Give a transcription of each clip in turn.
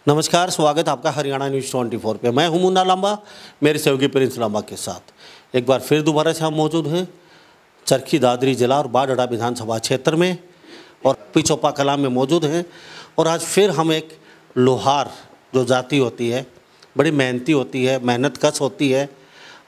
नमस्कार, स्वागत आपका हरियाणा न्यूज़ 24 पे। मैं हूं मुन्ना लांबा, मेरे सहयोगी प्रिंस लांबा के साथ एक बार फिर दोबारा से हम मौजूद हैं चरखी दादरी जिला और बाढ़ विधानसभा क्षेत्र में और पिछोपा कलां में मौजूद हैं। और आज फिर हम एक लोहार जो जाति होती है, बड़ी मेहनती होती है, मेहनत कश होती है।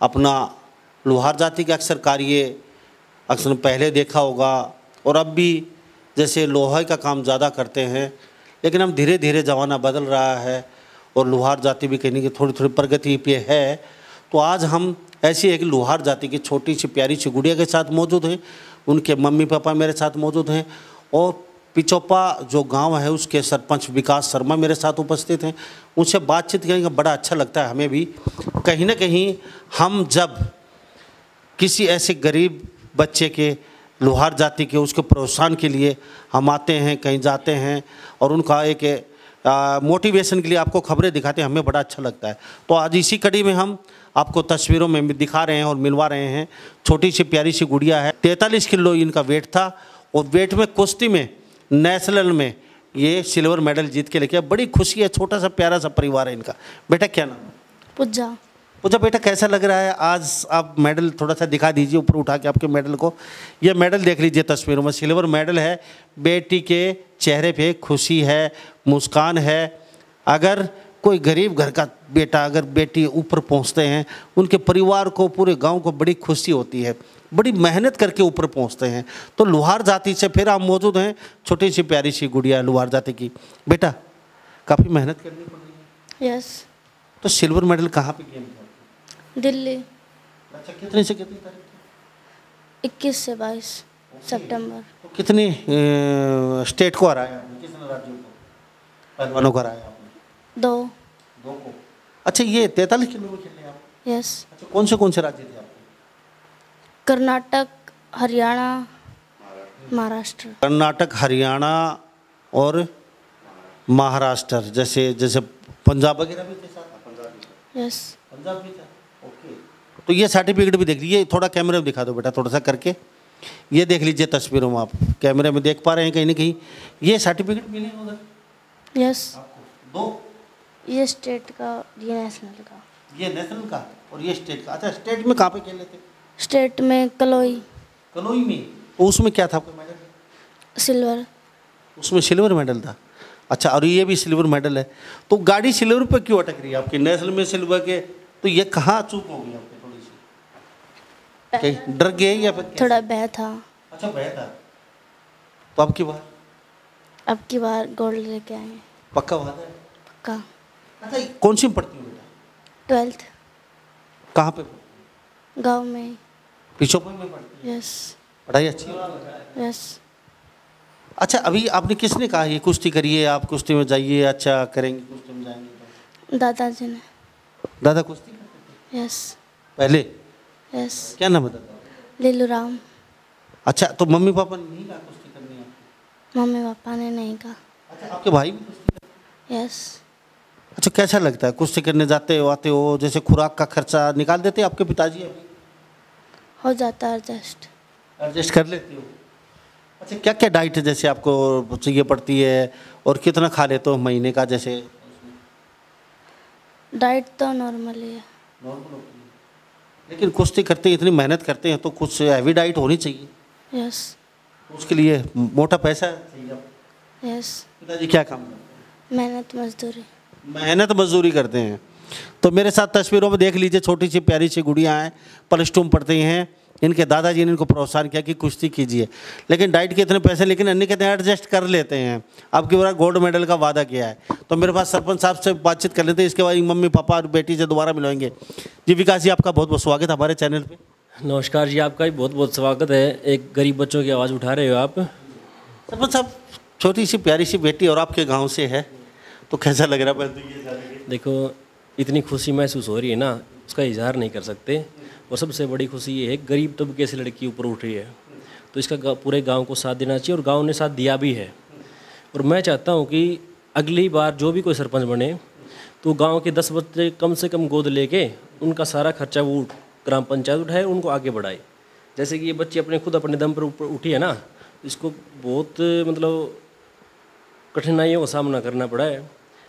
अपना लोहार जाति के अक्सर कार्य अक्सर पहले देखा होगा और अब भी जैसे लोहे का काम ज़्यादा करते हैं, लेकिन अब धीरे धीरे ज़माना बदल रहा है और लोहार जाति भी कहने की थोड़ी थोड़ी प्रगति पे है। तो आज हम ऐसी एक लोहार जाति की छोटी सी प्यारी सी गुड़िया के साथ मौजूद हैं। उनके मम्मी पापा मेरे साथ मौजूद हैं और पिछोपा जो गांव है उसके सरपंच विकास शर्मा मेरे साथ उपस्थित हैं। उनसे बातचीत करेंगे, बड़ा अच्छा लगता है हमें भी। कहीं ना कहीं हम जब किसी ऐसे गरीब बच्चे के लोहार जाति के उसके प्रोत्साहन के लिए हम आते हैं, कहीं जाते हैं और उनका एक मोटिवेशन के लिए आपको खबरें दिखाते हैं, हमें बड़ा अच्छा लगता है। तो आज इसी कड़ी में हम आपको तस्वीरों में दिखा रहे हैं और मिलवा रहे हैं। छोटी सी प्यारी सी गुड़िया है, 43 किलो इनका वेट था और वेट में कुश्ती में नेशनल में ये सिल्वर मेडल जीत के लेके बड़ी खुशी है। छोटा सा प्यारा सा परिवार है इनका। बेटा क्या नाम? पूजा। पूजा बेटा कैसा लग रहा है आज? आप मेडल थोड़ा सा दिखा दीजिए ऊपर उठा के आपके मेडल को। ये मेडल देख लीजिए तस्वीरों में, सिल्वर मेडल है। बेटी के चेहरे पे खुशी है, मुस्कान है। अगर कोई गरीब घर का बेटा अगर बेटी ऊपर पहुंचते हैं, उनके परिवार को, पूरे गांव को बड़ी खुशी होती है। बड़ी मेहनत करके ऊपर पहुंचते हैं। तो लोहार जाति से फिर आप मौजूद हैं, छोटी सी प्यारी सी गुड़िया लोहार जाति की। बेटा काफ़ी मेहनत करनी पड़ी है। यस। तो सिल्वर मेडल कहाँ पे गेम किया? दिल्ली। अच्छा, कितने से कितनी तारीख? 21 से 22 सितंबर। तो कितने स्टेट को हराया आपने? कितने राज्यों को, पहलवानों को हराया आपने? 2 को। अच्छा, ये 43 किलो में खेले आप? यस। अच्छा, कौन से राज्य थे आपके? कर्नाटक, हरियाणा, महाराष्ट्र। कर्नाटक, हरियाणा और महाराष्ट्र। जैसे जैसे पंजाब वगैरह भी थे साथ? यस। पंजाब भी था। ओके। तो ये सर्टिफिकेट भी देख लीजिए, थोड़ा कैमरे में दिखा दो बेटा, थोड़ा सा करके। ये देख लीजिए तस्वीरों में, आप कैमरे में देख पा रहे हैं कहीं ना कहीं। ये सर्टिफिकेट मिले उधर? यस। आपको 2? ये स्टेट का, ये नेशनल का। ये नेशनल का और ये स्टेट का। अच्छा, स्टेट में कहाँ पे खेले थे? स्टेट में कलोई। कलोई में? तो उसमें क्या था आपका मेडल? सिल्वर। उसमें सिल्वर मेडल था। अच्छा, और ये भी सिल्वर मेडल है। तो गाड़ी सिल्वर पे क्यों अटक रही है आपकी? नेशनल में सिल्वर के, तो ये कहाँ चूक हो गई आपकी थोड़ी सी? कहीं डर गए या फिर थोड़ा भय था। अच्छा, भय था। तो अब की बार गोल्ड लेके आए। पक्का वादा है? पक्का। अच्छा, कौन सी में पढ़ती हो बेटा? 12th। कहाँ पे? गांव में। पिछोपा में पढ़ती है? यस। पढ़ाई अच्छी है? यस। अच्छा, अभी आपने किसने कहा ये कुश्ती करिए, आप कुश्ती में जाइए, अच्छा करेंगे, कुश्ती में जाएंगे? दादाजी ने। दादा कुश्ती करते थे? यस। पहले? यस। क्या नाम है दादा? लीलू राम। अच्छा, तो मम्मी पापा ने नहीं कहा कुश्ती करनी है? मम्मी पापा ने नहीं कहा। अच्छा, आपके भाई भी कुश्ती करते हैं? यस। अच्छा, कैसा लगता है कुश्ती करने जाते हो, आते हो? जैसे खुराक का खर्चा निकाल देते हैं आपके पिताजी? अभी हो जाता है एडजस्ट कर लेती हो? अच्छा, क्या क्या डाइट जैसे आपको चाहिए पड़ती है और कितना खा लेते हो महीने का? जैसे डाइट तो नॉर्मल ही है। नॉर्मल होती है, लेकिन कुश्ती करते इतनी मेहनत करते हैं तो कुछ हैवी डाइट होनी चाहिए। यस। उसके लिए मोटा पैसा चाहिए आपको? यस। पिताजी क्या काम करते मेहनत मजदूरी करते हैं। तो मेरे साथ तस्वीरों में देख लीजिए, छोटी सी प्यारी सी गुड़िया हैं, +2 में पढ़ती हैं। इनके दादाजी ने इनको प्रोत्साहन किया कि कुश्ती कीजिए, लेकिन डाइट के इतने पैसे, लेकिन अन्य कहते हैं एडजस्ट कर लेते हैं। अब की बार गोल्ड मेडल का वादा किया है। तो मेरे पास सरपंच साहब से बातचीत कर लेते हैं, इसके बाद मम्मी पापा और बेटी से दोबारा मिलेंगे। जी विकास जी, आपका बहुत बहुत स्वागत हमारे चैनल पे। नमस्कार जी, आपका भी बहुत बहुत स्वागत है। एक गरीब बच्चों की आवाज़ उठा रहे हो आप। सरपंच साहब, छोटी सी प्यारी सी बेटी और आपके गाँव से है, तो कैसा लग रहा है? देखो, इतनी खुशी महसूस हो रही है ना, उसका इजहार नहीं कर सकते। और सबसे बड़ी खुशी ये है, गरीब तबके से लड़की ऊपर उठ रही है, तो इसका पूरे गांव को साथ देना चाहिए और गांव ने साथ दिया भी है। और मैं चाहता हूं कि अगली बार जो भी कोई सरपंच बने तो गांव के 10 बच्चे कम से कम गोद लेके उनका सारा खर्चा वो ग्राम पंचायत उठाए, उनको आगे बढ़ाए। जैसे कि ये बच्ची अपने दम पर ऊपर उठी है ना, इसको बहुत मतलब कठिनाइयों का सामना करना पड़ा है।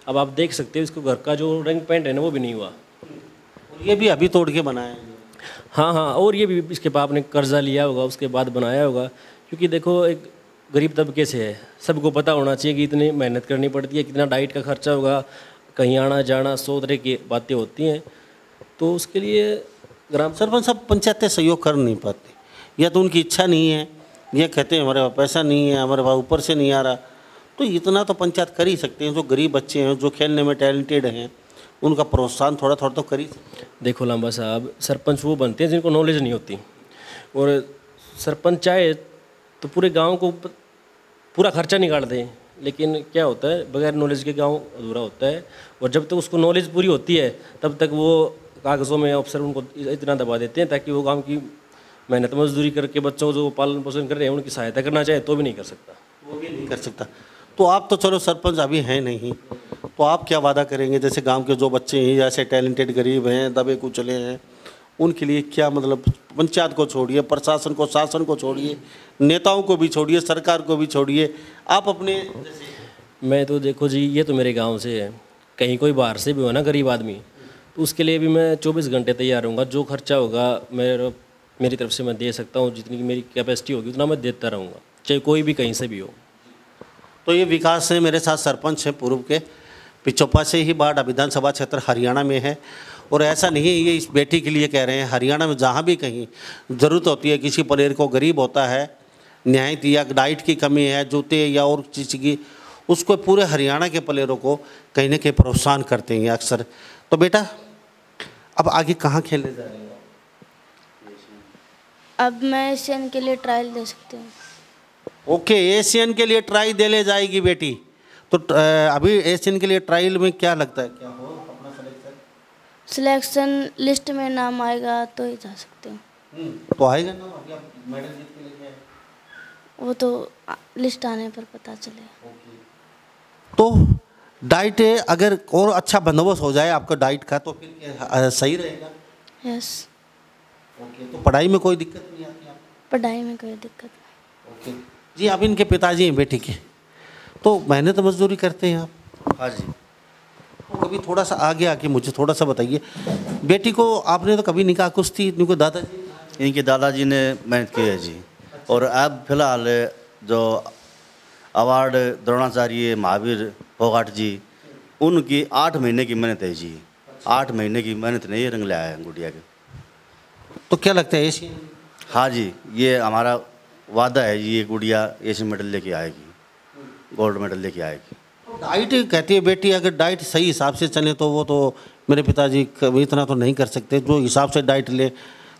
अब आप देख सकते हो इसको घर का जो रंग पेंट है ना वो भी नहीं हुआ। ये भी अभी तोड़ के बनाया है। हाँ हाँ, और ये भी इसके बाप ने कर्जा लिया होगा, उसके बाद बनाया होगा। क्योंकि देखो एक गरीब तबके से है, सबको पता होना चाहिए कि इतनी मेहनत करनी पड़ती है, कितना डाइट का खर्चा होगा, कहीं आना जाना 100 तरह की बातें होती हैं। तो उसके लिए ग्राम सरपंच साहब पंचायतें सहयोग कर नहीं पाती, या तो उनकी इच्छा नहीं है, ये कहते हैं हमारे पास पैसा नहीं है, हमारे पास ऊपर से नहीं आ रहा। तो इतना तो पंचायत कर ही सकते हैं, जो गरीब बच्चे हैं, जो खेलने में टैलेंटेड हैं, उनका प्रोत्साहन थोड़ा थोड़ा तो कर ही सकते हैं। देखो लांबा साहब, सरपंच वो बनते हैं जिनको नॉलेज नहीं होती, और सरपंच चाहे तो पूरे गांव को पूरा खर्चा निकाल दें, लेकिन क्या होता है बगैर नॉलेज के गांव अधूरा होता है। और जब तक उसको नॉलेज पूरी होती है तब तक वो कागज़ों में अफसर उनको इतना दबा देते हैं ताकि वो गांव की मेहनत मजदूरी करके बच्चों जो पालन पोषण कर रहे हैं उनकी सहायता करना चाहे तो भी नहीं कर सकता, वो भी नहीं कर सकता। तो आप तो चलो सरपंच अभी हैं नहीं, तो आप क्या वादा करेंगे, जैसे गांव के जो बच्चे हैं, जैसे टैलेंटेड गरीब हैं, दबे कुचले हैं, उनके लिए क्या, मतलब पंचायत को छोड़िए, प्रशासन को, शासन को छोड़िए, नेताओं को भी छोड़िए, सरकार को भी छोड़िए, आप अपने मैं तो देखो जी, ये तो मेरे गांव से है, कहीं कोई बाहर से भी हो ना गरीब आदमी, तो उसके लिए भी मैं 24 घंटे तैयार रहूँगा। जो खर्चा होगा मेरी तरफ से मैं दे सकता हूँ, जितनी की मेरी कैपेसिटी होगी उतना मैं देता रहूँगा, चाहे कोई भी कहीं से भी हो। तो ये विकास है, मेरे साथ सरपंच हैं पूर्व के, पिछोपा से ही बाढ़ विधानसभा क्षेत्र हरियाणा में है। और ऐसा नहीं है ये इस बेटी के लिए कह रहे हैं, हरियाणा में जहाँ भी कहीं ज़रूरत होती है, किसी प्लेयर को गरीब होता है, न्याय या डाइट की कमी है, जूते या और चीज़ की, उसको पूरे हरियाणा के प्लेयरों को कहीं ना कहीं प्रोत्साहन करते हैं अक्सर। तो बेटा अब आगे कहाँ खेलने जा रहे हो? अब मैं एशियन के लिए ट्रायल दे सकती हूँ। ओके, एशियन के लिए ट्राई दे ले जाएगी बेटी। तो अभी एशियन के लिए ट्रायल में क्या लगता है, क्या हो अपना सिलेक्शन लिस्ट में नाम आएगा तो ही जा सकते हो। तो आएगा ना, अभी आप मेडल जीत के लेके आए, वो तो लिस्ट आने पर पता चलेगा। तो डाइट अगर और अच्छा बंदोबस्त हो जाए आपका डाइट का तो फिर सही रहेगा। यस। ओके, तो पढ़ाई में कोई दिक्कत नहीं आती आपको? पढ़ाई में कोई दिक्कत नहीं। ओके जी, अब इनके पिताजी हैं बेटी के, तो मेहनत मजदूरी करते हैं आप? हाँ जी। तो कभी थोड़ा सा आगे आके मुझे थोड़ा सा बताइए, बेटी को आपने तो कभी निकाह कुश्ती इनको दादाजी? इनके दादाजी ने मेहनत की है जी। और अब फिलहाल जो अवार्ड द्रोणाचार्य महावीर फोगाट जी, उनकी 8 महीने की मेहनत है जी। 8 महीने की मेहनत ने ये रंग लाया है गुड़िया के। तो क्या लगता है एशियन? हाँ जी, ये हमारा वादा है जी, ये गुड़िया एशियन मेडल लेके आएगी, गोल्ड मेडल लेके आएगी। डाइट कहती है बेटी, अगर डाइट सही हिसाब से चले तो वो तो मेरे पिताजी कभी इतना तो नहीं कर सकते जो हिसाब से डाइट ले,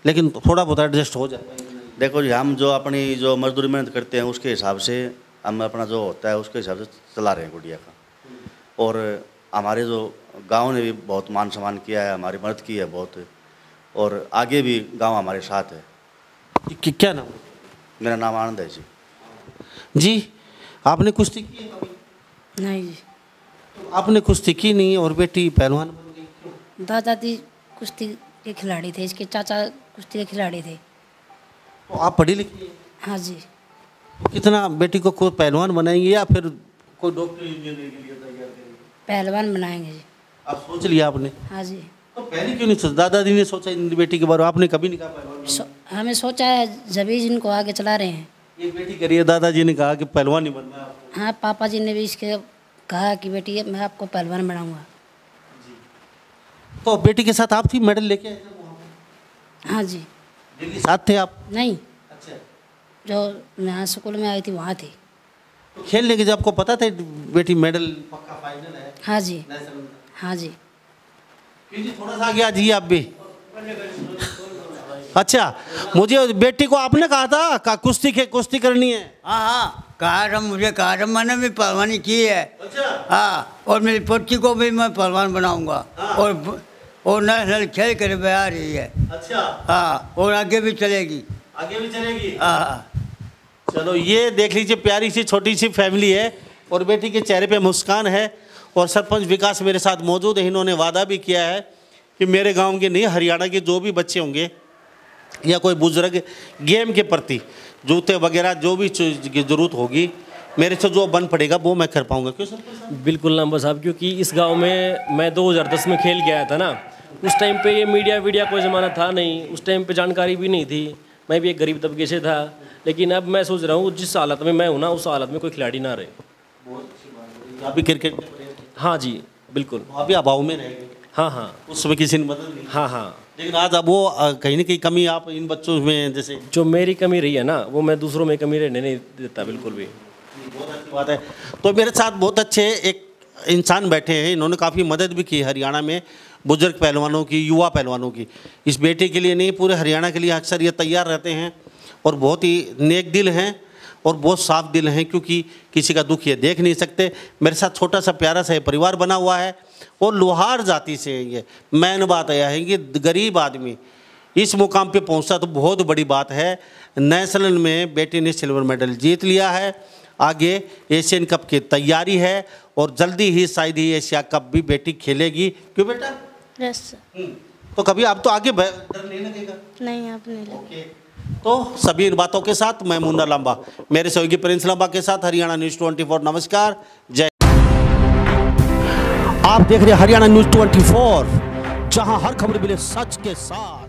लेकिन थोड़ा बहुत एडजस्ट हो जाए। देखो जी, हम जो अपनी जो मजदूरी मेहनत करते हैं उसके हिसाब से हम अपना जो होता है उसके हिसाब से चला रहे हैं गुड़िया का। और हमारे जो गांव ने भी बहुत मान सम्मान किया है, हमारी मदद की है बहुत, और आगे भी गांव हमारे साथ है। क्या नाम? मेरा नाम आनंद है जी। जी, आपने कुश्ती की है कभी? नहीं जी। तो आपने कुश्ती की नहीं और बेटी पहलवान बन गई? दादाजी कुश्ती के खिलाड़ी थे, इसके चाचा कुश्ती के खिलाड़ी थे। तो आप पढ़ी लिखी हैं? हाँ जी। तो कितना बेटी को कोई पहलवान बनाएंगे या फिर कोई डॉक्टर इंजीनियर के लिए तैयार करेंगे? पहलवान बनाएंगे जी। आप सोच लिया आपने? हाँ जी। तो पहले क्यों नहीं सोचा? दादाजी ने सोचा इन बेटी के बारे में, आपने कभी नहीं कहा पहलवान? हमें सोचा है जभी जिनको आगे चला रहे हैं। ये बेटी करिए, दादाजी ने कहा कि पहलवान नहीं बनना है आपको। हाँ, पापा जी ने भी इसके कहा कि बेटी मैं आपको पहलवान बनाऊंगा। तो बेटी के साथ आप थी, मेडल लेके आए थे वहाँ पे? हाँ जी। दिल्ली साथ थे आप? नहीं, अच्छा। जो यहाँ स्कूल में आई थी वहाँ थी। तो खेलने के जब आपको पता था बेटी मेडल पक्का फाइनल है? हाँ जी। नेशनल में? हाँ जी। जी थोड़ा सा आगे आ जाइए आप भी। अच्छा, मुझे बेटी को आपने कहा था कुश्ती करनी है? हाँ हाँ, कहा था मुझे, कहा था मैंने भी पहलवानी की है। अच्छा। हाँ, और मेरी पोती को भी मैं पहलवान बनाऊंगा। हाँ। और नेशनल खेल कर आ रही है। अच्छा। हाँ, और आगे भी चलेगी। आगे भी चलेगी? हाँ। चलो, ये देख लीजिए, प्यारी सी छोटी सी फैमिली है और बेटी के चेहरे पे मुस्कान है। और सरपंच विकास मेरे साथ मौजूद है। इन्होंने वादा भी किया है कि मेरे गांव के नहीं, हरियाणा के जो भी बच्चे होंगे या कोई बुजुर्ग गेम के प्रति जूते वगैरह जो भी चीज़ की ज़रूरत होगी मेरे से जो बन पड़ेगा वो मैं कर पाऊंगा। क्यों सर? बिल्कुल लांबा साहब, क्योंकि इस गांव में मैं 2010 में खेल गया था ना, उस टाइम पे ये मीडिया कोई ज़माना था नहीं, उस टाइम पे जानकारी भी नहीं थी, मैं भी एक गरीब तबके से था। लेकिन अब मैं सोच रहा हूँ जिस हालत में मैं हूँ ना, उस हालत में कोई खिलाड़ी ना रहे। आप भी क्रिकेट? हाँ जी बिल्कुल। अभी अभाव में रहेंगे। हाँ हाँ उस समय किसी ने मदद नहीं। हाँ हाँ। लेकिन आज अब वो कहीं ना कहीं कमी आप इन बच्चों में, जैसे जो मेरी कमी रही है ना, वो मैं दूसरों में कमी रहने नहीं देता बिल्कुल भी। बहुत अच्छी बात है। तो मेरे साथ बहुत अच्छे एक इंसान बैठे हैं, इन्होंने काफ़ी मदद भी की हरियाणा में बुजुर्ग पहलवानों की, युवा पहलवानों की। इस बेटे के लिए नहीं, पूरे हरियाणा के लिए अक्सर ये तैयार रहते हैं और बहुत ही नेक दिल हैं और बहुत साफ दिल हैं, क्योंकि किसी का दुख ये देख नहीं सकते। मेरे साथ छोटा सा प्यारा सा परिवार बना हुआ है और लोहार जाति से है ये। मैन बात यह है कि गरीब आदमी इस मुकाम पे पहुंचता तो बहुत बड़ी बात है। नेशनल में बेटी ने सिल्वर मेडल जीत लिया है, आगे एशियन कप की तैयारी है और जल्दी ही शायद ही एशिया कप भी बेटी खेलेगी। क्यों बेटा? Yes sir. तो कभी आप तो आगे डर नहीं लगेगा? नहीं, आप नहीं लगे। ओके। तो सभी इन बातों के साथ मैं मुन्ना लांबा, मेरे सहयोगी प्रिंस लांबा के साथ हरियाणा न्यूज़ 24। नमस्कार, जय। आप देख रहे हैं हरियाणा न्यूज़ 24, जहां हर खबर मिले सच के साथ।